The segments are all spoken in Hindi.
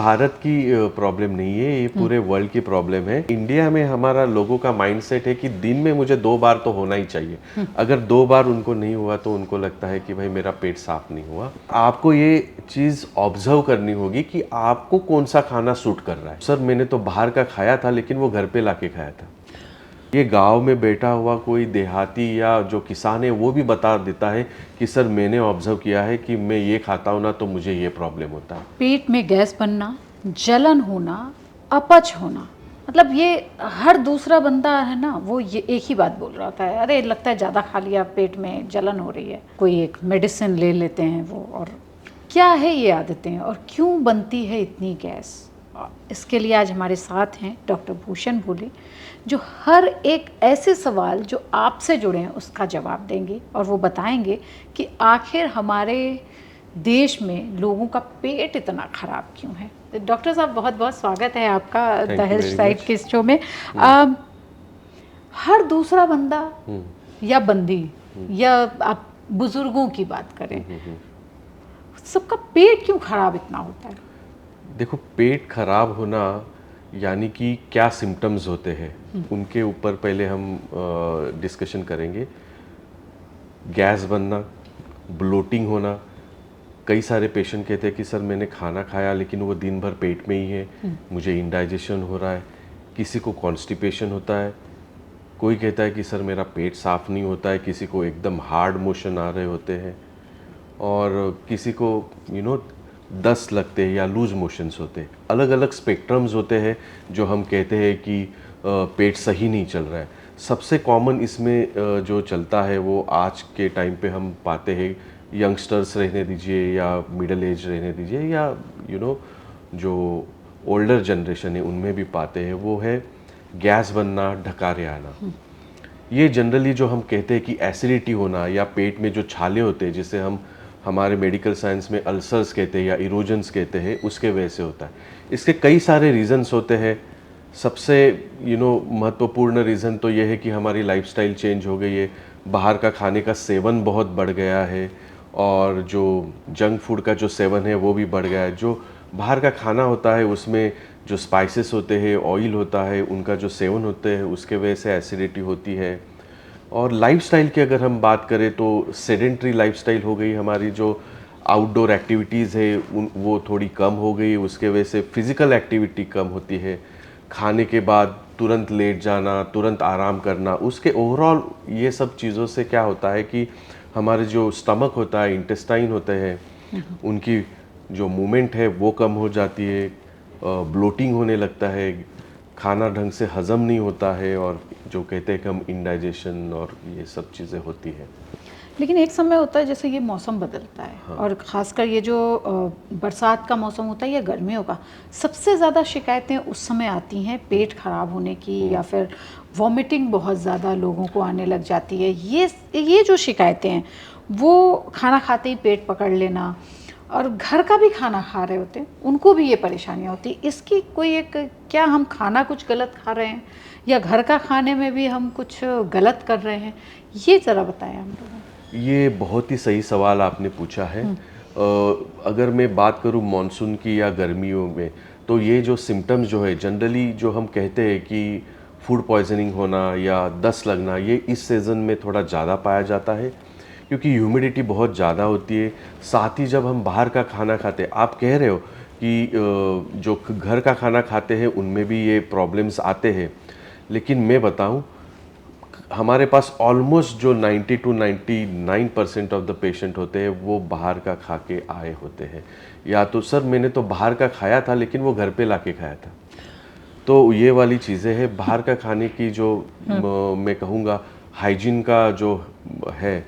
भारत की प्रॉब्लम नहीं है, ये पूरे वर्ल्ड की प्रॉब्लम है। इंडिया में हमारा लोगों का माइंडसेट है कि दिन में मुझे 2 बार तो होना ही चाहिए। अगर 2 बार उनको नहीं हुआ तो उनको लगता है कि भाई मेरा पेट साफ नहीं हुआ। आपको ये चीज़ ऑब्जर्व करनी होगी कि आपको कौन सा खाना सूट कर रहा है। सर मैंने तो बाहर का खाया था लेकिन वो घर पे लाके खाया था। ये गांव में बैठा हुआ कोई देहाती या जो किसान है वो भी बता देता है कि सर मैंने ऑब्जर्व किया है कि मैं ये खाता हूँ ना तो मुझे ये प्रॉब्लम होता है। पेट में गैस बनना, जलन होना, अपच होना, मतलब ये हर दूसरा बंदा है ना, वो ये एक ही बात बोल रहा था, अरे लगता है ज़्यादा खा लिया, पेट में जलन हो रही है, कोई एक मेडिसिन ले लेते हैं वो। और क्या है ये आदतें और क्यों बनती है इतनी गैस? इसके लिए आज हमारे साथ हैं डॉक्टर भूषण भोले, जो हर एक ऐसे सवाल जो आपसे जुड़े हैं उसका जवाब देंगे और वो बताएंगे कि आखिर हमारे देश में लोगों का पेट इतना खराब क्यों है। तो डॉक्टर साहब बहुत बहुत स्वागत है आपका द हेल्थ साइड के शो में। हर दूसरा बंदा या बंदी या आप बुजुर्गों की बात करें, सबका पेट क्यों खराब इतना होता है? देखो, पेट खराब होना यानी कि क्या सिम्टम्स होते हैं उनके ऊपर पहले हम डिस्कशन करेंगे। गैस बनना, ब्लोटिंग होना। कई सारे पेशेंट कहते हैं कि सर मैंने खाना खाया लेकिन वो दिन भर पेट में ही है, मुझे इंडाइजेशन हो रहा है। किसी को कॉन्स्टिपेशन होता है। कोई कहता है कि सर मेरा पेट साफ़ नहीं होता है, किसी को एकदम हार्ड मोशन आ रहे होते हैं और किसी को दस्त लगते हैं या लूज मोशंस होते हैं। अलग अलग स्पेक्ट्रम्स होते हैं जो हम कहते हैं कि पेट सही नहीं चल रहा है। सबसे कॉमन इसमें जो चलता है वो आज के टाइम पे हम पाते हैं, यंगस्टर्स रहने दीजिए या मिडिल एज रहने दीजिए या जो ओल्डर जनरेशन है उनमें भी पाते हैं, वो है गैस बनना, ढकारे आना। ये जनरली जो हम कहते हैं कि एसिडिटी होना या पेट में जो छाले होते हैं जिसे हम हमारे मेडिकल साइंस में अल्सर्स कहते हैं या इरोजन्स कहते हैं, उसके वजह से होता है। इसके कई सारे रीज़न्स होते हैं। सबसे महत्वपूर्ण रीज़न तो ये है कि हमारी लाइफस्टाइल चेंज हो गई है, बाहर का खाने का सेवन बहुत बढ़ गया है और जो जंक फूड का जो सेवन है वो भी बढ़ गया है। जो बाहर का खाना होता है उसमें जो स्पाइसेस होते हैं, ऑयल होता है, उनका जो सेवन होते हैं उसके वजह से एसिडिटी होती है। और लाइफस्टाइल की अगर हम बात करें तो सेडेंट्री लाइफस्टाइल हो गई हमारी। जो आउटडोर एक्टिविटीज़ है वो थोड़ी कम हो गई, उसके वजह से फिज़िकल एक्टिविटी कम होती है। खाने के बाद तुरंत लेट जाना, तुरंत आराम करना, उसके ओवरऑल ये सब चीज़ों से क्या होता है कि हमारे जो स्टमक होता है, इंटेस्टाइन होते हैं, उनकी जो मूवमेंट है वो कम हो जाती है, ब्लोटिंग होने लगता है, खाना ढंग से हज़म नहीं होता है और जो कहते हैं कि हम इंडाइजेशन और ये सब चीज़ें होती हैं। लेकिन एक समय होता है जैसे ये मौसम बदलता है, हाँ। और ख़ासकर ये जो बरसात का मौसम होता है या गर्मियों का, सबसे ज़्यादा शिकायतें उस समय आती हैं पेट खराब होने की या फिर वॉमिटिंग बहुत ज़्यादा लोगों को आने लग जाती है। ये जो शिकायतें हैं वो खाना खाते ही पेट पकड़ लेना और घर का भी खाना खा रहे होते हैं उनको भी ये परेशानियाँ होती है। इसकी कोई एक, क्या हम खाना कुछ गलत खा रहे हैं या घर का खाने में भी हम कुछ गलत कर रहे हैं, ये ज़रा बताएं हम लोगों। ये बहुत ही सही सवाल आपने पूछा है। अगर मैं बात करूं मॉनसून की या गर्मियों में, तो ये जो सिम्टम्स जो है जनरली जो हम कहते हैं कि फूड पॉइजनिंग होना या दस्त लगना, ये इस सीज़न में थोड़ा ज़्यादा पाया जाता है क्योंकि ह्यूमिडिटी बहुत ज़्यादा होती है। साथ ही जब हम बाहर का खाना खाते हैं, आप कह रहे हो कि जो घर का खाना खाते हैं उनमें भी ये प्रॉब्लम्स आते हैं, लेकिन मैं बताऊं हमारे पास ऑलमोस्ट जो 90 to 99% ऑफ द पेशेंट होते हैं वो बाहर का खा के आए होते हैं। या तो सर मैंने तो बाहर का खाया था लेकिन वो घर पे लाके खाया था। तो ये वाली चीज़ें हैं बाहर का खाने की। जो मैं कहूँगा हाइजीन का जो है,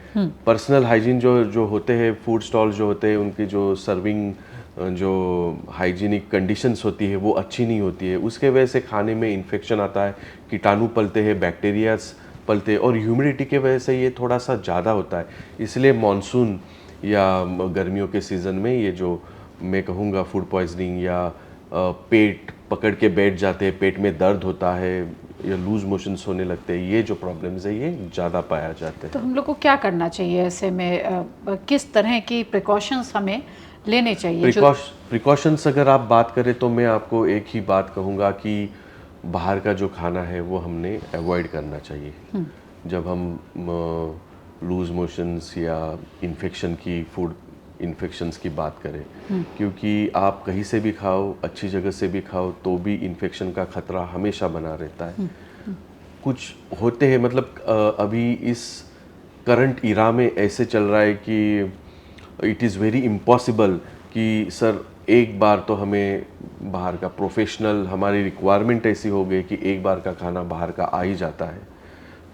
पर्सनल हाइजीन जो होते हैं, फूड स्टॉल जो होते हैं उनकी जो सर्विंग जो हाइजीनिक कंडीशंस होती है वो अच्छी नहीं होती है। उसके वजह से खाने में इन्फेक्शन आता है, कीटाणु पलते हैं, बैक्टीरियाज पलते हैं और ह्यूमिडिटी के वजह से ये थोड़ा सा ज़्यादा होता है। इसलिए मॉनसून या गर्मियों के सीज़न में ये जो मैं कहूँगा फूड पॉइजनिंग या पेट पकड़ के बैठ जाते हैं, पेट में दर्द होता है या लूज मोशंस होने लगते हैं, ये जो प्रॉब्लम्स है ये ज़्यादा पाया जाते हैं। तो हम लोग को क्या करना चाहिए ऐसे में, किस तरह की प्रिकॉशंस हमें लेने चाहिए जो प्रिकॉशंस अगर आप बात करें तो मैं आपको एक ही बात कहूँगा कि बाहर का जो खाना है वो हमने अवॉइड करना चाहिए। जब हम लूज मोशंस या इन्फेक्शन की फूड इन्फेक्शंस की बात करें, क्योंकि आप कहीं से भी खाओ, अच्छी जगह से भी खाओ, तो भी इन्फेक्शन का खतरा हमेशा बना रहता है। कुछ होते हैं मतलब अभी इस करंट इरा में ऐसे चल रहा है कि इट इज़ वेरी इम्पॉसिबल कि सर एक बार तो हमें बाहर का प्रोफेशनल, हमारी रिक्वायरमेंट ऐसी हो गई कि एक बार का खाना बाहर का आ ही जाता है।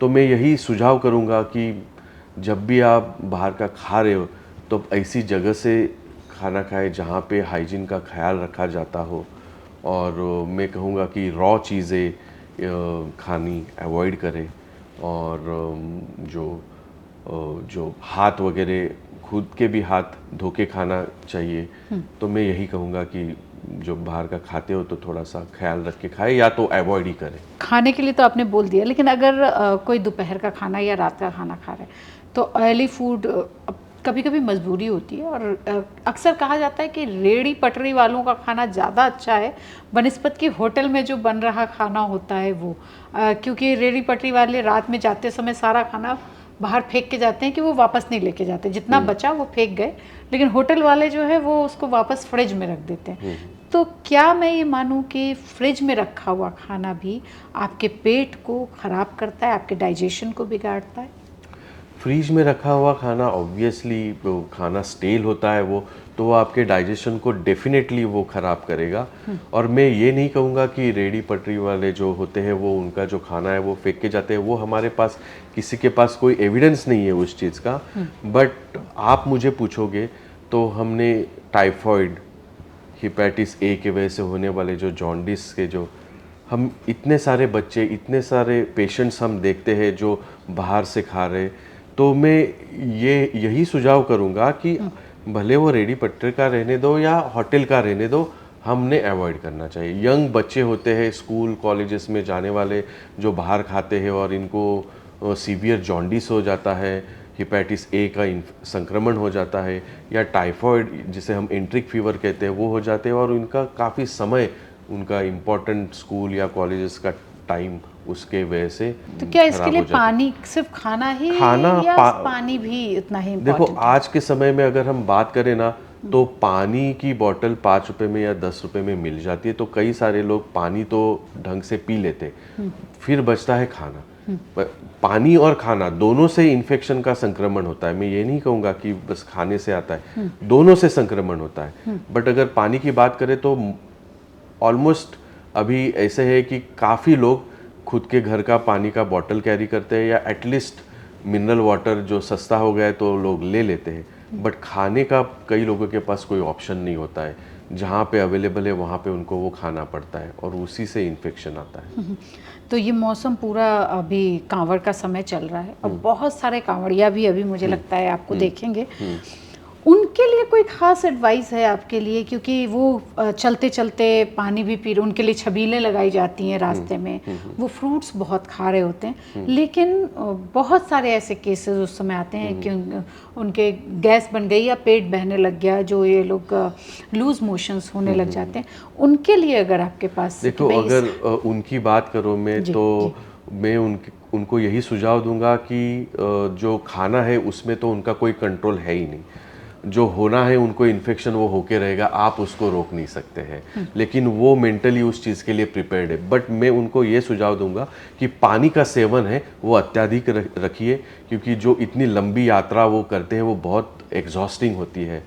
तो मैं यही सुझाव करूँगा कि जब भी आप बाहर का खा रहे हो तो ऐसी जगह से खाना खाएं जहाँ पे हाइजीन का ख्याल रखा जाता हो। और मैं कहूँगा कि रॉ चीज़ें खानी अवॉइड करें। और जो हाथ वगैरह खुद के भी हाथ धो के खाना चाहिए। तो मैं यही कहूँगा कि जो बाहर का खाते हो तो थोड़ा सा ख्याल रख के खाएं या तो अवॉइड ही करें। खाने के लिए तो आपने बोल दिया, लेकिन अगर कोई दोपहर का खाना या रात का खाना खा रहा है तो ऑयली फूड कभी कभी मजबूरी होती है। और अक्सर कहा जाता है कि रेड़ी पटरी वालों का खाना ज़्यादा अच्छा है बनिस्बत कि होटल में जो बन रहा खाना होता है वो, क्योंकि रेड़ी पटरी वाले रात में जाते समय सारा खाना बाहर फेंक के जाते हैं कि वो वापस नहीं लेके जाते, जितना बचा वो फेंक गए, लेकिन होटल वाले जो है वो उसको वापस फ्रिज में रख देते हैं। तो क्या मैं ये मानूं कि फ्रिज में रखा हुआ खाना भी आपके पेट को ख़राब करता है, आपके डाइजेशन को बिगाड़ता है? फ्रीज में रखा हुआ खाना ऑब्वियसली वो खाना स्टेल होता है, वो आपके डाइजेशन को डेफिनेटली वो ख़राब करेगा। और मैं ये नहीं कहूँगा कि रेडी पटरी वाले जो होते हैं वो उनका जो खाना है वो फेंक के जाते हैं, वो हमारे पास किसी के पास कोई एविडेंस नहीं है उस चीज़ का। बट आप मुझे पूछोगे तो हमने टाइफॉइड, हेपेटाइटिस ए के वजह से होने वाले जो जॉन्डिस के जो हम इतने सारे बच्चे, इतने सारे पेशेंट्स हम देखते हैं जो बाहर से खा रहे। तो मैं यही सुझाव करूँगा कि भले वो रेडी पट्टे का रहने दो या होटल का रहने दो, हमने अवॉइड करना चाहिए। यंग बच्चे होते हैं स्कूल कॉलेजेस में जाने वाले जो बाहर खाते हैं और इनको सीवियर जॉन्डिस हो जाता है, हेपेटाइटिस ए का संक्रमण हो जाता है, या टाइफॉइड जिसे हम एंट्रिक फीवर कहते हैं वो हो जाते हैं, और उनका काफ़ी समय, उनका इम्पोर्टेंट स्कूल या कॉलेजेस का टाइम उसके वजह से तो क्या इसके खराब लिए हो जाता है। पानी, सिर्फ खाना ही खाना या पानी भी उतना ही देखो इम्पोर्टेंट है? आज के समय में अगर हम बात करें ना तो पानी की बोतल 5 रुपए में या 10 रुपए में मिल जाती है, तो कई सारे लोग पानी तो ढंग से पी लेते, फिर बचता है खाना। पानी और खाना दोनों से इन्फेक्शन का संक्रमण होता है। मैं ये नहीं कहूँगा कि बस खाने से आता है, दोनों से संक्रमण होता है। बट अगर पानी की बात करें तो ऑलमोस्ट अभी ऐसे है कि काफ़ी लोग खुद के घर का पानी का बॉटल कैरी करते हैं, या एटलीस्ट मिनरल वाटर जो सस्ता हो गया है तो लोग ले लेते हैं। बट खाने का कई लोगों के पास कोई ऑप्शन नहीं होता है, जहाँ पे अवेलेबल है वहाँ पे उनको वो खाना पड़ता है और उसी से इन्फेक्शन आता है। तो ये मौसम पूरा अभी कांवड़ का समय चल रहा है और बहुत सारे कांवड़िया भी अभी मुझे लगता है आपको देखेंगे। उनके लिए कोई खास एडवाइस है आपके लिए, क्योंकि वो चलते चलते पानी भी पी रहे, उनके लिए छबीलें लगाई जाती हैं रास्ते में, वो फ्रूट्स बहुत खा रहे होते हैं, लेकिन बहुत सारे ऐसे केसेस उस समय आते हैं कि उनके गैस बन गई या पेट बहने लग गया, जो ये लोग लूज मोशंस होने लग जाते हैं, उनके लिए अगर आपके पास देखो अगर उनकी बात करो मैं तो मैं उनको यही सुझाव दूंगा कि जो खाना है उसमें तो उनका कोई कंट्रोल है ही नहीं। जो होना है उनको इन्फेक्शन वो होके रहेगा, आप उसको रोक नहीं सकते हैं, लेकिन वो मेंटली उस चीज़ के लिए प्रिपेयर्ड है। बट मैं उनको ये सुझाव दूंगा कि पानी का सेवन है वो अत्यधिक रखिए, क्योंकि जो इतनी लंबी यात्रा वो करते हैं वो बहुत एग्जॉस्टिंग होती है।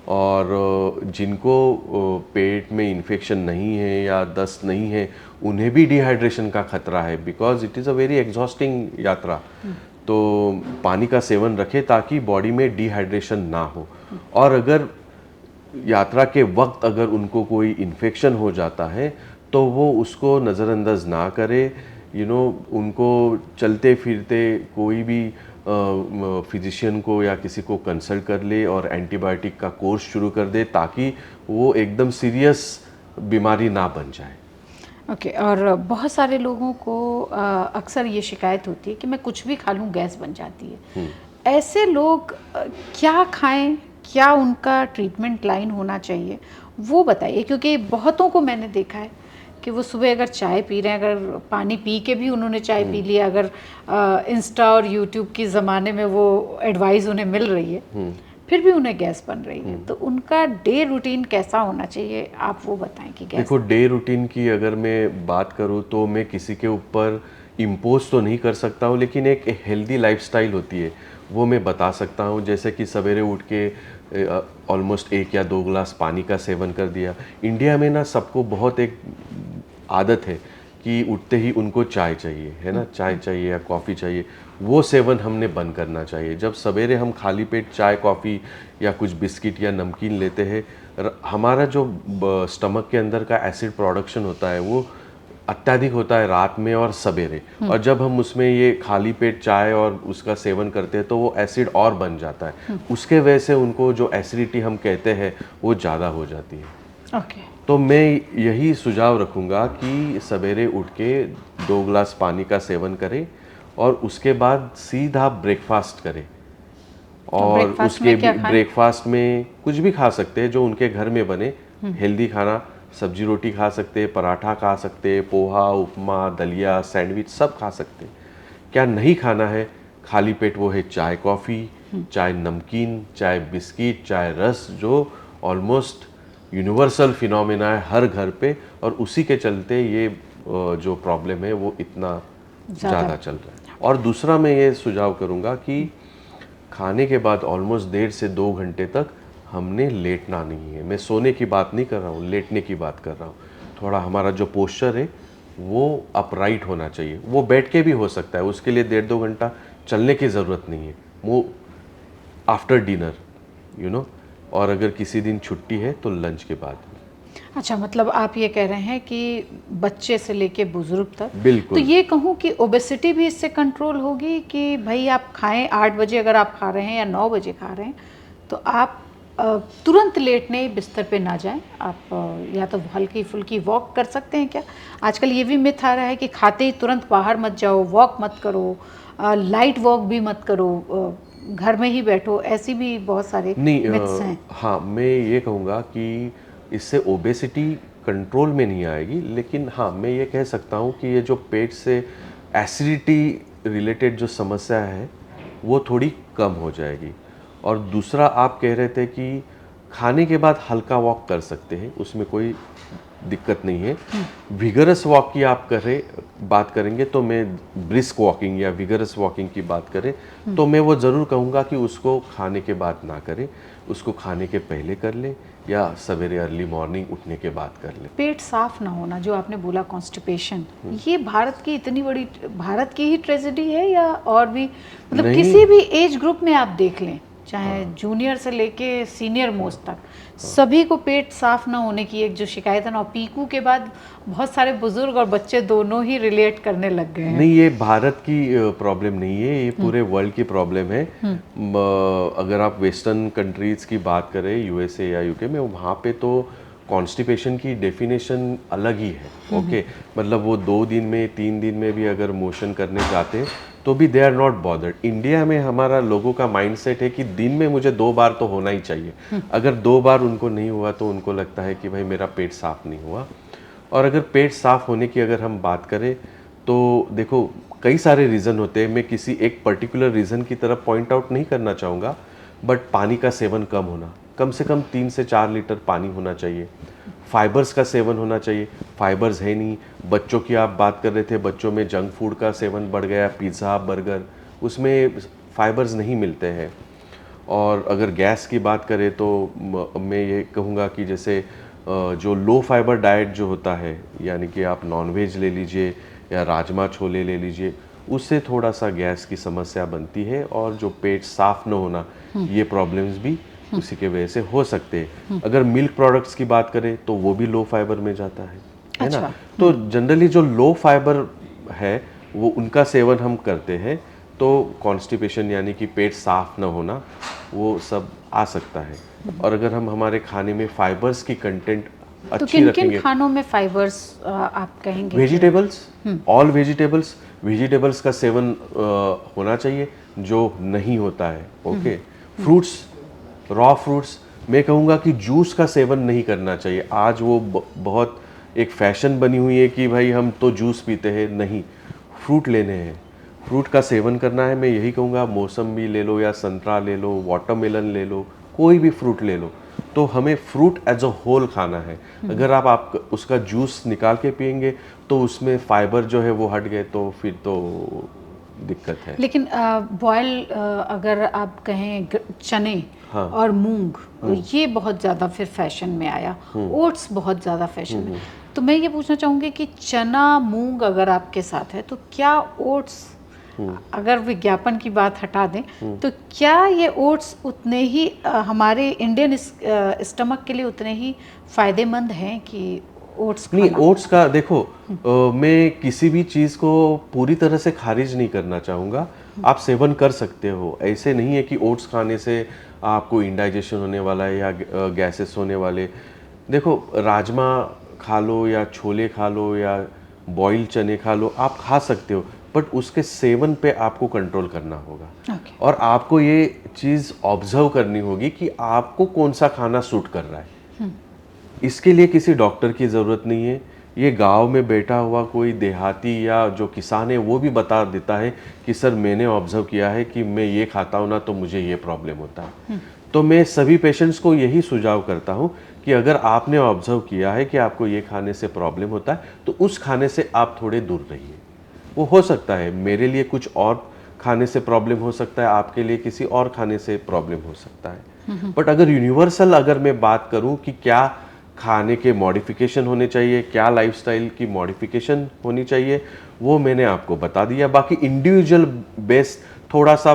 और जिनको पेट में इन्फेक्शन नहीं है या दस्त नहीं है उन्हें भी डिहाइड्रेशन का खतरा है, because it is a very exhausting यात्रा। तो पानी का सेवन रखें ताकि बॉडी में डिहाइड्रेशन ना हो। और अगर यात्रा के वक्त अगर उनको कोई इन्फेक्शन हो जाता है तो वो उसको नज़रअंदाज ना करे। उनको चलते फिरते कोई भी फिजिशियन को या किसी को कंसल्ट कर ले और एंटीबायोटिक का कोर्स शुरू कर दे, ताकि वो एकदम सीरियस बीमारी ना बन जाए। ओके। और बहुत सारे लोगों को अक्सर ये शिकायत होती है कि मैं कुछ भी खा लूँ गैस बन जाती है। ऐसे लोग क्या खाएं, क्या उनका ट्रीटमेंट लाइन होना चाहिए वो बताइए, क्योंकि बहुतों को मैंने देखा है कि वो सुबह अगर चाय पी रहे हैं, अगर पानी पी के भी उन्होंने चाय पी लिया, अगर इंस्टा और यूट्यूब के ज़माने में वो एडवाइस उन्हें मिल रही है, फिर भी उन्हें गैस बन रही है, तो उनका डे रूटीन कैसा होना चाहिए, आप वो बताएं कि गैस। देखो, डे रूटीन की अगर मैं बात करूँ तो मैं किसी के ऊपर इम्पोज तो नहीं कर सकता हूँ, लेकिन एक हेल्दी लाइफस्टाइल होती है वो मैं बता सकता हूँ। जैसे कि सवेरे उठ के ऑलमोस्ट 1 या 2 गिलास पानी का सेवन कर दिया। इंडिया में ना सबको बहुत एक आदत है कि उठते ही उनको चाय चाहिए, है ना, चाय चाहिए या कॉफ़ी चाहिए। वो सेवन हमने बंद करना चाहिए। जब सवेरे हम खाली पेट चाय कॉफ़ी या कुछ बिस्किट या नमकीन लेते हैं, हमारा जो स्टमक के अंदर का एसिड प्रोडक्शन होता है वो अत्यधिक होता है रात में और सवेरे, और जब हम उसमें ये खाली पेट चाय और उसका सेवन करते हैं तो वो एसिड और बन जाता है। उसके वजह से उनको जो एसिडिटी हम कहते हैं वो ज़्यादा हो जाती है। ओके। तो मैं यही सुझाव रखूँगा कि सवेरे उठ के 2 गिलास पानी का सेवन करें और उसके बाद सीधा ब्रेकफास्ट करें। और ब्रेकफास्ट उसके में क्या खाएं? ब्रेकफास्ट में कुछ भी खा सकते हैं जो उनके घर में बने, हेल्दी खाना, सब्जी रोटी खा सकते हैं, पराठा खा सकते हैं, पोहा, उपमा, दलिया, सैंडविच सब खा सकते हैं। क्या नहीं खाना है खाली पेट, वो है चाय कॉफ़ी, चाय नमकीन, चाय बिस्किट, चाय रस, जो ऑलमोस्ट यूनिवर्सल फिनोमेना है हर घर पे, और उसी के चलते ये जो प्रॉब्लम है वो इतना ज़्यादा चल रहा है। और दूसरा मैं ये सुझाव करूँगा कि खाने के बाद ऑलमोस्ट 1.5 से 2 घंटे तक हमने लेटना नहीं है। मैं सोने की बात नहीं कर रहा हूँ, लेटने की बात कर रहा हूँ। थोड़ा हमारा जो पोस्चर है वो अपराइट होना चाहिए। वो बैठ के भी हो सकता है, उसके लिए 1.5-2 घंटा चलने की ज़रूरत नहीं है। वो आफ्टर डिनर, यू नो, और अगर किसी दिन छुट्टी है तो लंच के बाद। अच्छा, मतलब आप ये कह रहे हैं कि बच्चे से लेके बुजुर्ग तक। बिल्कुल। तो ये कहूँ कि ओबेसिटी भी इससे कंट्रोल होगी कि भाई आप खाएं 8 बजे अगर आप खा रहे हैं या 9 बजे खा रहे हैं तो आप तुरंत लेटने बिस्तर पे ना जाएं। आप या तो हल्की फुल्की वॉक कर सकते हैं क्या? आजकल ये भी मिथ आ रहा है कि खाते ही तुरंत बाहर मत जाओ, वॉक मत करो, लाइट वॉक भी मत करो, घर में ही बैठो, ऐसी भी बहुत सारे मिथ्स हैं। हाँ, मैं ये कहूँगा कि इससे ओबेसिटी कंट्रोल में नहीं आएगी, लेकिन हाँ मैं ये कह सकता हूँ कि ये जो पेट से एसिडिटी रिलेटेड जो समस्या है वो थोड़ी कम हो जाएगी। और दूसरा, आप कह रहे थे कि खाने के बाद हल्का वॉक कर सकते हैं, उसमें कोई दिक्कत नहीं है। विगरस वॉक की आप बात करेंगे तो मैं ब्रिस्क वॉकिंग या विगरस वॉकिंग की बात करें तो मैं वो ज़रूर कहूँगा कि उसको खाने के बाद ना करें, उसको खाने के पहले कर लें या सवेरे अर्ली मॉर्निंग उठने के बाद कर लें। पेट साफ ना होना, जो आपने बोला कॉन्स्टिपेशन, ये भारत की इतनी बड़ी, भारत की ही ट्रेजेडी है या और भी, मतलब नहीं। किसी भी एज ग्रुप में आप देख लें, चाहे जूनियर से लेके सीनियर मोस्ट तक, सभी को पेट साफ ना होने की एक जो शिकायत है ना, पीकू के बाद बहुत सारे बुजुर्ग और बच्चे दोनों ही रिलेट करने लग गए हैं। नहीं, ये भारत की प्रॉब्लम नहीं है, ये पूरे वर्ल्ड की प्रॉब्लम है। अगर आप वेस्टर्न कंट्रीज़ की बात करें, यूएसए या यूके में, वहाँ पे तो कॉन्स्टिपेशन की डेफिनेशन अलग ही है। ओके, मतलब वो 2 दिन में 3 दिन में भी अगर मोशन करने जाते हैं तो भी they are not bothered. India में हमारा लोगों का माइंडसेट है कि दिन में मुझे 2 बार तो होना ही चाहिए। अगर 2 बार उनको नहीं हुआ तो उनको लगता है कि भाई मेरा पेट साफ नहीं हुआ। और अगर पेट साफ होने की अगर हम बात करें तो देखो, कई सारे रीज़न होते हैं। मैं किसी एक पर्टिकुलर रीज़न की तरफ पॉइंट आउट नहीं करना चाहूँगा, बट पानी का सेवन कम होना, कम से कम 3 से 4 लीटर पानी होना चाहिए। फाइबर्स का सेवन होना चाहिए, फाइबर्स है नहीं। बच्चों की आप बात कर रहे थे, बच्चों में जंक फूड का सेवन बढ़ गया, पिज़्ज़ा, बर्गर, उसमें फाइबर्स नहीं मिलते हैं। और अगर गैस की बात करें तो मैं ये कहूँगा कि जैसे जो लो फाइबर डाइट जो होता है, यानी कि आप नॉनवेज ले लीजिए या राजमा छोले ले लीजिए, उससे थोड़ा सा गैस की समस्या बनती है। और जो पेट साफ न होना, ये प्रॉब्लम्स भी उसी के वजह से हो सकते हैं। अगर मिल्क प्रोडक्ट्स की बात करें तो वो भी लो फाइबर में जाता है अच्छा। ना। तो जनरली जो लो फाइबर है वो उनका सेवन हम करते हैं तो कॉन्स्टिपेशन यानी कि पेट साफ न होना वो सब आ सकता है। और अगर हम हमारे खाने में फाइबर्स की कंटेंट तो अच्छी किन रखेंगे, किन खानों में फाइबर्स आप कहेंगे? वेजिटेबल्स, ऑल वेजिटेबल्स का सेवन होना चाहिए जो नहीं होता है। ओके, फ्रूट्स रॉ फ्रूट्स, मैं कहूँगा कि जूस का सेवन नहीं करना चाहिए। आज वो बहुत एक फैशन बनी हुई है कि भाई हम तो जूस पीते हैं, नहीं, फ्रूट लेने हैं, फ्रूट का सेवन करना है। मैं यही कहूँगा, मौसम्बी ले लो या संतरा ले लो, वाटरमेलन ले लो, कोई भी फ्रूट ले लो, तो हमें फ्रूट एज अ होल खाना है। अगर आप उसका जूस निकाल के पियेंगे तो उसमें फाइबर जो है वो हट गए, तो फिर तो दिक्कत है। लेकिन बॉयल अगर आप कहें चने हाँ। और मूंग, ये बहुत ज़्यादा फिर फैशन में आया, ओट्स बहुत ज़्यादा फैशन में। तो मैं ये पूछना चाहूँगी कि चना मूंग अगर आपके साथ है तो क्या ओट्स, अगर विज्ञापन की बात हटा दें, तो क्या ये ओट्स उतने ही हमारे इंडियन स्टमक के लिए उतने ही फायदेमंद हैं कि ओट्स नहीं, खाना? ओट्स का देखो, मैं किसी भी चीज़ को पूरी तरह से खारिज नहीं करना चाहूँगा। आप सेवन कर सकते हो, ऐसे नहीं है कि ओट्स खाने से आपको इंडाइजेशन होने वाला है या गैसेस होने वाले। देखो, राजमा खा लो या छोले खा लो या बॉइल्ड चने खा लो, आप खा सकते हो, बट उसके सेवन पे आपको कंट्रोल करना होगा। ओके। और आपको ये चीज़ ऑब्जर्व करनी होगी कि आपको कौन सा खाना सूट कर रहा है। इसके लिए किसी डॉक्टर की ज़रूरत नहीं है। ये गांव में बैठा हुआ कोई देहाती या जो किसान है वो भी बता देता है कि सर मैंने ऑब्जर्व किया है कि मैं ये खाता हूँ ना तो मुझे ये प्रॉब्लम होता है। तो मैं सभी पेशेंट्स को यही सुझाव करता हूँ कि अगर आपने ऑब्जर्व किया है कि आपको ये खाने से प्रॉब्लम होता है तो उस खाने से आप थोड़े दूर रहिए। वो हो सकता है मेरे लिए कुछ और खाने से प्रॉब्लम हो सकता है, आपके लिए किसी और खाने से प्रॉब्लम हो सकता है। बट अगर यूनिवर्सल अगर मैं बात करूं कि क्या खाने के मॉडिफिकेशन होने चाहिए, क्या लाइफस्टाइल की मॉडिफिकेशन होनी चाहिए, वो मैंने आपको बता दिया। बाकी इंडिविजुअल बेस थोड़ा सा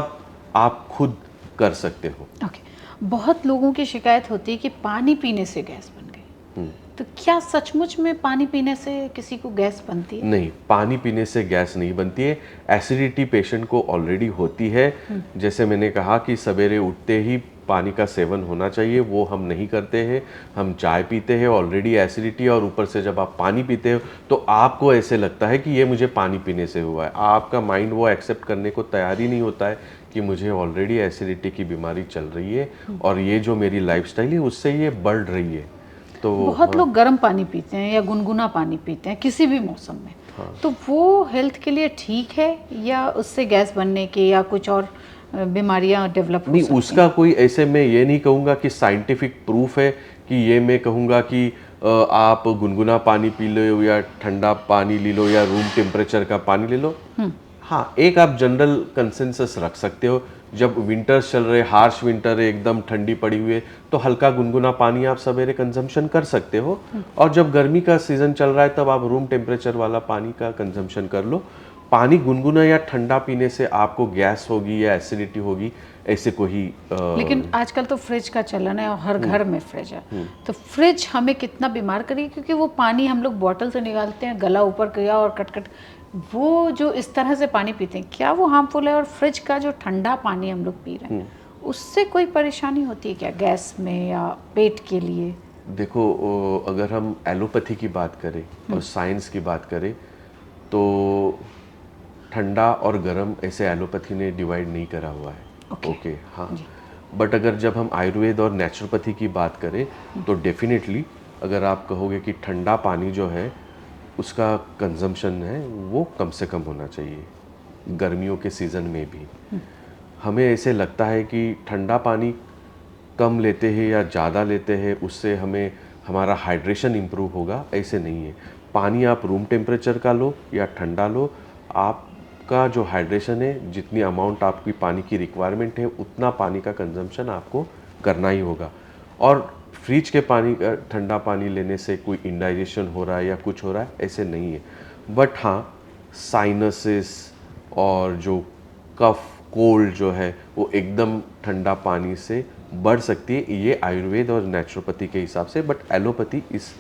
आप खुद कर सकते हो। ओके। बहुत लोगों की शिकायत होती है कि पानी पीने से गैस बन गई, तो क्या सचमुच में पानी पीने से किसी को गैस बनती है? नहीं, पानी पीने से गैस नहीं बनती है। एसिडिटी पेशेंट को ऑलरेडी होती है। जैसे मैंने कहा कि सवेरे उठते ही पानी का सेवन होना चाहिए, वो हम नहीं करते हैं। हम चाय पीते हैं, ऑलरेडी एसिडिटी, और ऊपर से जब आप पानी पीते हो तो आपको ऐसे लगता है कि ये मुझे पानी पीने से हुआ है। आपका माइंड वो एक्सेप्ट करने को तैयार ही नहीं होता है कि मुझे ऑलरेडी एसिडिटी की बीमारी चल रही है और ये जो मेरी लाइफस्टाइल है उससे ये बढ़ रही है। तो बहुत लोग गर्म पानी पीते हैं या गुनगुना पानी पीते हैं किसी भी मौसम में, तो वो हेल्थ के लिए ठीक है या उससे गैस बनने के या कुछ और बीमारियां डेवलप हो नहीं, सकती हैं? उसका कोई ऐसे मैं ये नहीं कहूँगा कि साइंटिफिक प्रूफ है कि ये मैं कहूँगा कि आप गुनगुना पानी पी लो या ठंडा पानी ले लो या रूम टेम्परेचर का पानी ले लो। हाँ, एक आप जनरल कंसेंसस रख सकते हो। जब विंटर्स चल रहे, हार्श विंटर है, एकदम ठंडी पड़ी हुई है, तो हल्का गुनगुना पानी आप सवेरे कंजम्पशन कर सकते हो। और जब गर्मी का सीजन चल रहा है तब आप रूम टेम्परेचर वाला पानी का कंजम्पशन कर लो। पानी गुनगुना या ठंडा पीने से आपको गैस होगी या एसिडिटी होगी, ऐसे कोई लेकिन आजकल तो फ्रिज का चलन है और हर घर में फ्रिज है, तो फ्रिज हमें कितना बीमार करेगी? क्योंकि वो पानी हम लोग बॉटल से निकालते हैं, गला ऊपर किया और कट कट, वो जो इस तरह से पानी पीते हैं, क्या वो हार्मफुल है? और फ्रिज का जो ठंडा पानी हम लोग पी रहे हैं, उससे कोई परेशानी होती है क्या गैस में या पेट के लिए? देखो, अगर हम एलोपैथी की बात करें और साइंस की बात करें तो ठंडा और गर्म ऐसे एलोपैथी ने डिवाइड नहीं करा हुआ है। ओके, हाँ। बट अगर जब हम आयुर्वेद और नेचुरोपैथी की बात करें तो डेफिनेटली अगर आप कहोगे कि ठंडा पानी जो है उसका कंजम्पशन है वो कम से कम होना चाहिए, गर्मियों के सीज़न में भी। हमें ऐसे लगता है कि ठंडा पानी कम लेते हैं या ज़्यादा लेते हैं उससे हमें हमारा हाइड्रेशन इम्प्रूव होगा, ऐसे नहीं है। पानी आप रूम टेम्परेचर का लो या ठंडा लो, आपका जो हाइड्रेशन है, जितनी अमाउंट आपकी पानी की रिक्वायरमेंट है उतना पानी का कंजम्पशन आपको करना ही होगा। और फ्रिज के पानी का ठंडा पानी लेने से कोई इंडाइजेशन हो रहा है या कुछ हो रहा है, ऐसे नहीं है। बट हाँ, साइनसिस और जो कफ कोल्ड जो है वो एकदम ठंडा पानी से बढ़ सकती है, ये आयुर्वेद और नेचुरोपैथी के हिसाब से। बट एलोपैथी इस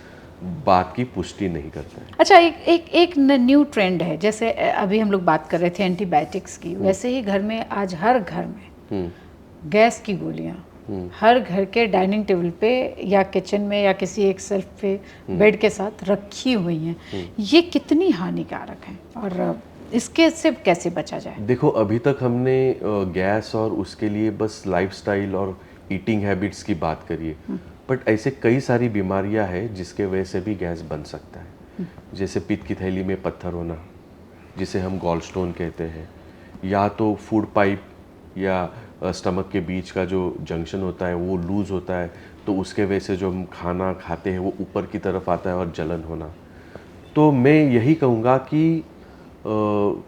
बात की पुष्टि नहीं करता है। अच्छा, एक न्यू ट्रेंड है, जैसे अभी हम लोग बात कर रहे थे एंटीबायोटिक्स की, वैसे ही घर में आज हर घर में गैस की गोलियां हर घर के डाइनिंग टेबल पे या किचन में या किसी एक सेल्फ पे बेड के साथ रखी हुई हैं। ये कितनी हानिकारक हैं और इसके से कैसे बचा जाए? देखो, अभी तक हमने गैस और उसके लिए बस लाइफस्टाइल और ईटिंग हैबिट्स की बात करिए, बट ऐसे कई सारी बीमारियां हैं जिसके वजह से भी गैस बन सकता है। जैसे पित्त की थैली में पत्थर होना, जिसे हम गॉल स्टोन कहते हैं, या तो फूड पाइप या स्टमक के बीच का जो जंक्शन होता है वो लूज़ होता है, तो उसके वजह से जो हम खाना खाते हैं वो ऊपर की तरफ आता है और जलन होना। तो मैं यही कहूँगा कि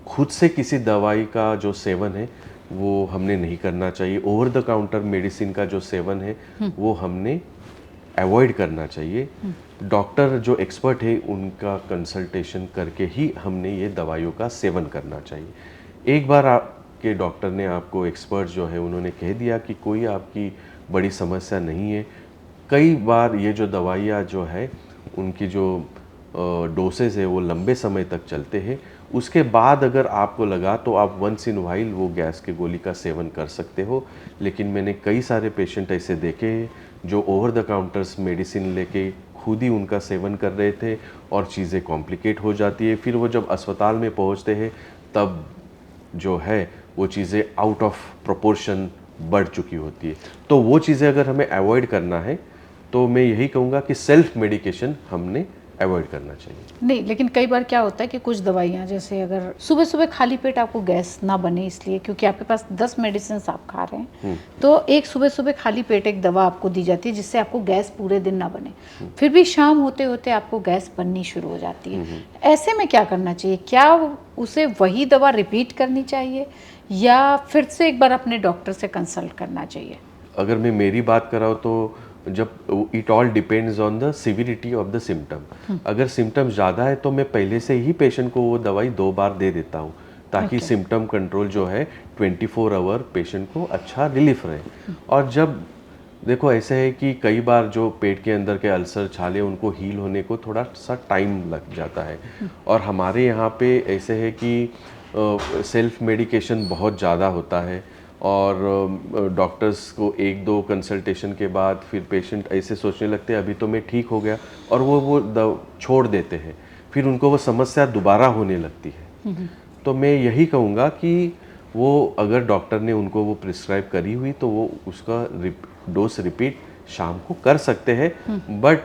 खुद से किसी दवाई का जो सेवन है वो हमने नहीं करना चाहिए। ओवर द काउंटर मेडिसिन का जो सेवन है वो हमने अवॉइड करना चाहिए। डॉक्टर जो एक्सपर्ट है उनका कंसल्टेशन करके ही हमने ये दवाइयों का सेवन करना चाहिए। एक बार आपके डॉक्टर ने आपको, एक्सपर्ट जो है उन्होंने कह दिया कि कोई आपकी बड़ी समस्या नहीं है, कई बार ये जो दवाइयाँ जो है उनकी जो डोसेज है वो लंबे समय तक चलते हैं। उसके बाद अगर आपको लगा तो आप वंस इन वाइल वो गैस की गोली का सेवन कर सकते हो। लेकिन मैंने कई सारे पेशेंट ऐसे देखे हैं जो ओवर द काउंटर्स मेडिसिन लेके खुद ही उनका सेवन कर रहे थे और चीज़ें कॉम्प्लिकेट हो जाती है। फिर वो जब अस्पताल में पहुंचते हैं तब जो है वो चीज़ें आउट ऑफ प्रोपोर्शन बढ़ चुकी होती है। तो वो चीज़ें अगर हमें अवॉइड करना है तो मैं यही कहूँगा कि सेल्फ मेडिकेशन हमने अवॉइड करना चाहिए। नहीं, लेकिन कई बार क्या होता है कि कुछ दवाइयाँ, जैसे अगर सुबह सुबह खाली पेट आपको गैस ना बने इसलिए, क्योंकि आपके पास 10 मेडिसिन आप खा रहे हैं, तो एक सुबह सुबह खाली पेट एक दवा आपको दी जाती है जिससे आपको गैस पूरे दिन ना बने, फिर भी शाम होते होते आपको गैस बननी शुरू हो जाती है। ऐसे में क्या करना चाहिए? क्या उसे वही दवा रिपीट करनी चाहिए या फिर से एक बार अपने डॉक्टर से कंसल्ट करना चाहिए? अगर मैं मेरी बात कराऊँ तो जब it all depends on the severity of the symptom. अगर सिम्टम ज़्यादा है तो मैं पहले से ही पेशेंट को वो दवाई 2 बार दे देता हूँ ताकि सिम्टम कंट्रोल जो है 24 आवर पेशेंट को अच्छा रिलीफ रहे। और जब देखो ऐसे है कि कई बार जो पेट के अंदर के अल्सर, छाले, उनको हील होने को थोड़ा सा टाइम लग जाता है। और हमारे यहाँ पे ऐसे है कि सेल्फ मेडिकेशन बहुत ज़्यादा होता है और डॉक्टर्स को 1-2 कंसल्टेशन के बाद फिर पेशेंट ऐसे सोचने लगते हैं अभी तो मैं ठीक हो गया, और वो छोड़ देते हैं, फिर उनको वो समस्या दोबारा होने लगती है। तो मैं यही कहूँगा कि वो अगर डॉक्टर ने उनको वो प्रिस्क्राइब करी हुई तो वो उसका डोज रिपीट शाम को कर सकते हैं, बट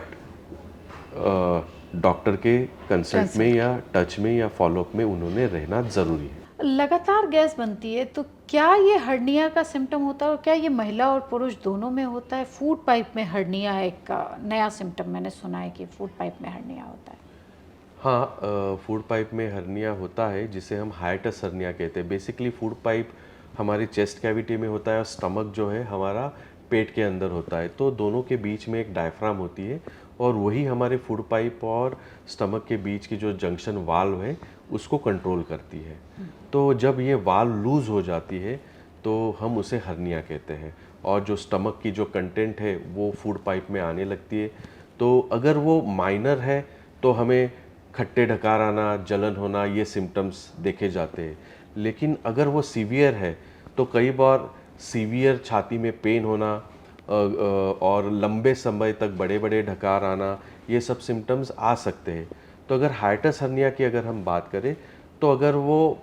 डॉक्टर के कंसल्ट में या टच में या फॉलोअप में उन्होंने रहना ज़रूरी है। लगातार गैस बनती है तो क्या ये हर्निया का सिम्टम होता है, और क्या ये महिला और पुरुष दोनों में होता है? फूड पाइप में हर्निया एक नया सिम्टम मैंने सुना है कि फूड पाइप में हर्निया होता है। हाँ, फूड पाइप में हर्निया होता है जिसे हम हाइटस हर्निया कहते हैं। बेसिकली फूड पाइप हमारी चेस्ट कैविटी में होता है और स्टमक जो है हमारा पेट के अंदर होता है। तो दोनों के बीच में एक डायफ्राम होती है और वही हमारे फूड पाइप और स्टमक के बीच की जो जंक्शन वाल्व है उसको कंट्रोल करती है। तो जब ये वाल्व लूज़ हो जाती है तो हम उसे हर्निया कहते हैं, और जो स्टमक की जो कंटेंट है वो फूड पाइप में आने लगती है। तो अगर वो माइनर है तो हमें खट्टे ढकार आना, जलन होना, ये सिम्टम्स देखे जाते हैं। लेकिन अगर वो सीवियर है तो कई बार सीवियर छाती में पेन होना और लंबे समय तक बड़े बड़े ढकार आना, ये सब सिम्टम्स आ सकते हैं। तो अगर हाइटस हर्निया की अगर हम बात करें तो अगर वो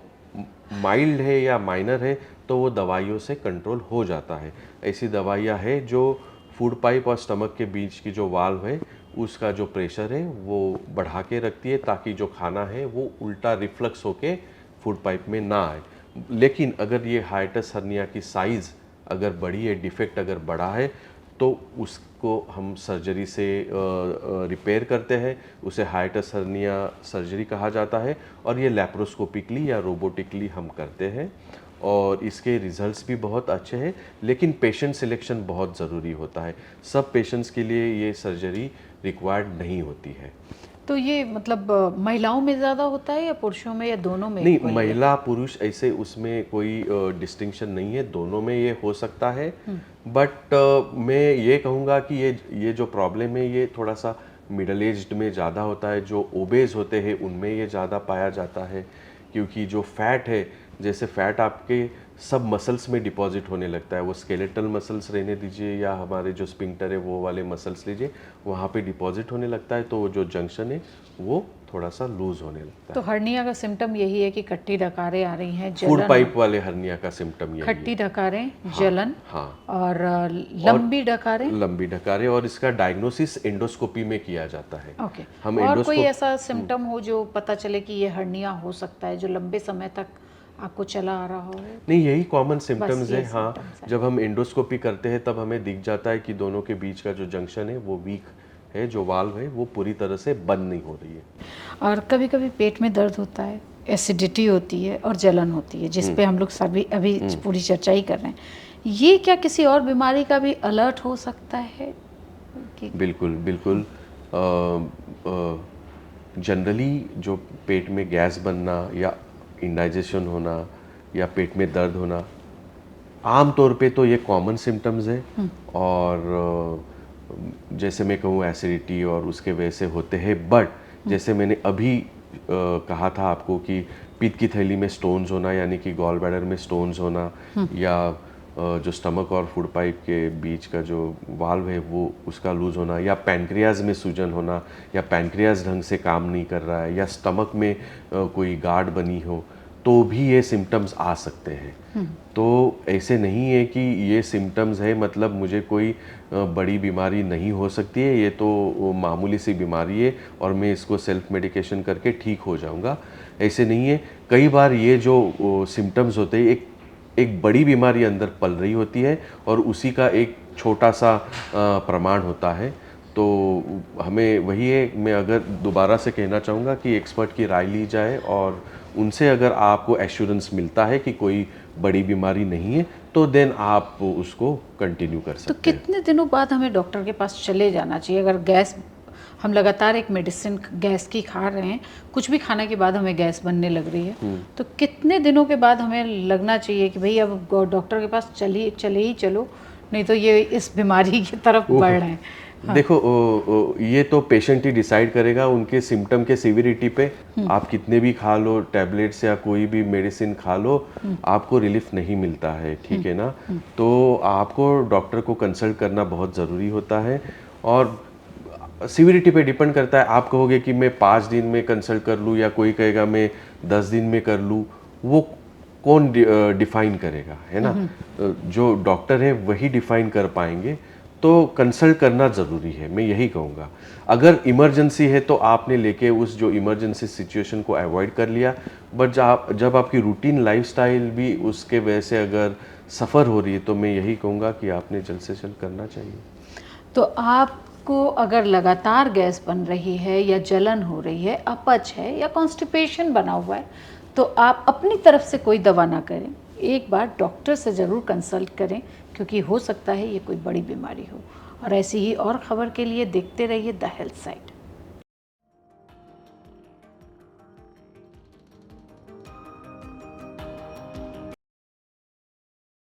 माइल्ड है या माइनर है तो वो दवाइयों से कंट्रोल हो जाता है। ऐसी दवाइयाँ हैं जो फूड पाइप और स्टमक के बीच की जो वाल्व है उसका जो प्रेशर है वो बढ़ा के रखती है ताकि जो खाना है वो उल्टा रिफ्लक्स होके फूड पाइप में ना आए। लेकिन अगर ये हाइटस हर्निया की साइज़ अगर बड़ी है, डिफेक्ट अगर बड़ा है, तो उसको हम सर्जरी से रिपेयर करते हैं। उसे हाइटस हर्निया सर्जरी कहा जाता है और ये लैप्रोस्कोपिकली या रोबोटिकली हम करते हैं और इसके रिजल्ट्स भी बहुत अच्छे हैं। लेकिन पेशेंट सिलेक्शन बहुत ज़रूरी होता है। सब पेशेंट्स के लिए ये सर्जरी रिक्वायर्ड नहीं होती है। तो ये मतलब महिलाओं में ज़्यादा होता है या पुरुषों में, या दोनों में? नहीं, महिला पुरुष ऐसे उसमें कोई डिस्टिंक्शन नहीं है, दोनों में ये हो सकता है। बट मैं ये कहूँगा कि ये जो प्रॉब्लम है ये थोड़ा सा मिडल एज्ड में ज़्यादा होता है। जो ओबेज होते हैं उनमें ये ज़्यादा पाया जाता है, क्योंकि जो फैट है, जैसे फैट आपके सब मसल्स में डिपॉजिट होने लगता है। वो स्केलेटल मसल्स रहने दीजिए या हमारे जो स्पिंक्टर है वो वाले मसल्स लीजिए, वहाँ पे डिपॉजिट होने लगता है। तो जो जंक्शन है वो थोड़ा सा लूज होने लगता तो हर्निया का सिम्टम यही है कि कट्टी डकारें आ रही हैं, है। फूड जलन, पाइप वाले हर्निया का सिम्टम यही खट्टी है। डकारें, जलन हाँ और लंबी डकारें। लंबी डकारें, और इसका डायग्नोसिस एंडोस्कोपी में किया जाता है। ओके। हम और कोई एंडोस्कोप ऐसा सिम्टम हो जो पता चले कि ये हर्निया हो सकता है, जो लंबे समय तक आपको चला आ रहा हो? नहीं, यही कॉमन सिम्टम्स ये है। हाँ, symptoms हैं। जब हम एंडोस्कोपी करते हैं तब हमें दिख जाता है कि दोनों के बीच का जो जंक्शन है वो वीक है, जो वाल्व है वो पूरी तरह से बंद नहीं हो रही है। और कभी कभी पेट में दर्द होता है, एसिडिटी होती है और जलन होती है, जिस पे हम लोग सभी अभी पूरी चर्चा ही कर रहे हैं। ये क्या किसी और बीमारी का भी अलर्ट हो सकता है कि? बिल्कुल बिल्कुल। जनरली जो पेट में गैस बनना या इंडाइजेशन होना या पेट में दर्द होना, आम तौर पे तो ये कॉमन सिम्टम्स है। और जैसे मैं कहूँ एसिडिटी और उसके वजह से होते हैं, बट जैसे मैंने अभी कहा था आपको कि पित्त की थैली में स्टोन्स होना, यानी कि गॉल ब्लैडर में स्टोन्स होना, या जो स्टमक और फूड पाइप के बीच का जो वाल्व है वो उसका लूज होना, या पैनक्रियाज में सूजन होना, या पैनक्रियाज ढंग से काम नहीं कर रहा है, या स्टमक में कोई गार्ड बनी हो, तो भी ये सिम्टम्स आ सकते हैं। तो ऐसे नहीं है कि ये सिम्टम्स है मतलब मुझे कोई बड़ी बीमारी नहीं हो सकती है, ये तो मामूली सी बीमारी है और मैं इसको सेल्फ मेडिकेशन करके ठीक हो जाऊंगा, ऐसे नहीं है। कई बार ये जो सिम्टम्स होते हैं एक बड़ी बीमारी अंदर पल रही होती है और उसी का एक छोटा सा प्रमाण होता है। तो हमें वही है, मैं अगर दोबारा से कहना चाहूँगा कि एक्सपर्ट की राय ली जाए और उनसे अगर आपको एश्योरेंस मिलता है कि कोई बड़ी बीमारी नहीं है तो देन आप उसको कंटिन्यू कर तो सकते हैं। कितने दिनों बाद हमें डॉक्टर के पास चले जाना चाहिए? अगर गैस, हम लगातार एक मेडिसिन गैस की खा रहे हैं, कुछ भी खाने के बाद हमें गैस बनने लग रही है, तो कितने दिनों के बाद हमें लगना चाहिए कि भाई अब डॉक्टर के पास चले ही चलो, नहीं तो ये इस बीमारी की तरफ बढ़ रहे हैं? हाँ। देखो ये तो पेशेंट ही डिसाइड करेगा उनके सिम्टम के सिविरिटी पे। आप कितने भी खा लो टैबलेट्स या कोई भी मेडिसिन खा लो, आपको रिलीफ नहीं मिलता है, ठीक है ना। तो आपको डॉक्टर को कंसल्ट करना बहुत ज़रूरी होता है और सिविरिटी पे डिपेंड करता है। आप कहोगे कि मैं 5 दिन में कंसल्ट कर लूँ या कोई कहेगा मैं 10 दिन में कर लूँ, वो कौन डिफाइन करेगा, है ना। जो डॉक्टर है वही डिफाइन कर पाएंगे। तो कंसल्ट करना ज़रूरी है, मैं यही कहूँगा। अगर इमरजेंसी है तो आपने लेके उस जो इमरजेंसी सिचुएशन को अवॉइड कर लिया, बट जब आपकी रूटीन लाइफस्टाइल भी उसके वजह से अगर सफ़र हो रही है तो मैं यही कहूँगा कि आपने जल्द से जल्द करना चाहिए। तो आपको अगर लगातार गैस बन रही है या जलन हो रही है, अपच है या कॉन्स्टिपेशन बना हुआ है, तो आप अपनी तरफ से कोई दवा ना करें, एक बार डॉक्टर से ज़रूर कंसल्ट करें, क्योंकि हो सकता है ये कोई बड़ी बीमारी हो। और ऐसी ही और ख़बर के लिए देखते रहिए द हेल्थ साइट।